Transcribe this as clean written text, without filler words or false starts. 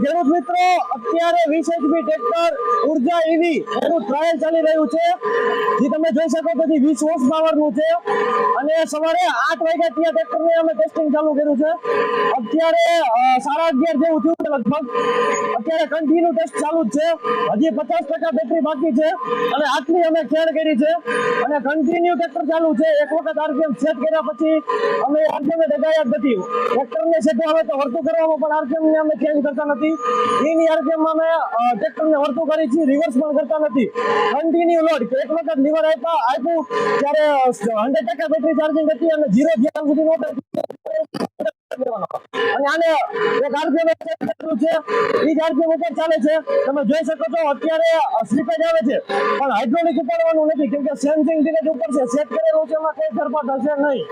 ખેડૂત મિત્રો અત્યારે 20 HP ટ્રેક્ટર ઉર્જા ઈવી એનું ટ્રાયલ ચાલી રહ્યું છે, જે તમે જોઈ શકો છો 20 હોર્સ પાવર નું છે અને સવારે 8 વાગ્યા ત્યાં ટ્રેક્ટરને અમે ટેસ્ટિંગ ચાલુ કર્યું છે। અત્યારે 11:30 જેવું થયું છે લગભગ। અત્યારે કન્ટિન્યુ ટેસ્ટ ચાલુ જ છે, હજી 50% બેટરી બાકી છે અને આટલી અમે ખેડ કરી છે અને કન્ટિન્યુ ટ્રેક્ટર ચાલુ છે। એક વખત આરપીએમ સેટ કર્યા પછી અમે આરપીએમ દગાયા જ નથી। ટ્રેક્ટરને સેટ આવે તો વર્તું કરવામાં પણ આરપીએમ ને અમે ચેન્જ કરતા નથી, એની આરપીએમ અમે ટ્રેક્ટરને વર્તું કરી છે, રિવર્સ પણ કરતા નથી। કન્ટિન્યુ લોડ એક વખત લીવર આપ્યું ત્યારે 100% બેટરી ચાર્જિંગ હતી અને 0 જ્યાં સુધી નહોતું અને આને એક આરપીએમ ચાલુ છે, ઈ જ આરપીએમ ઉપર ચાલે છે। તમે જોઈ શકો છો અત્યારે સ્લીપેજ આવે છે પણ હાઇડ્રોલિક ઉપાડવાનું નથી કેમ કે સેન્સિંગ ધીરે ઉપર છે, સેટ કરેલું છે, એમાં કોઈ ફેરફાર થશે નહીં।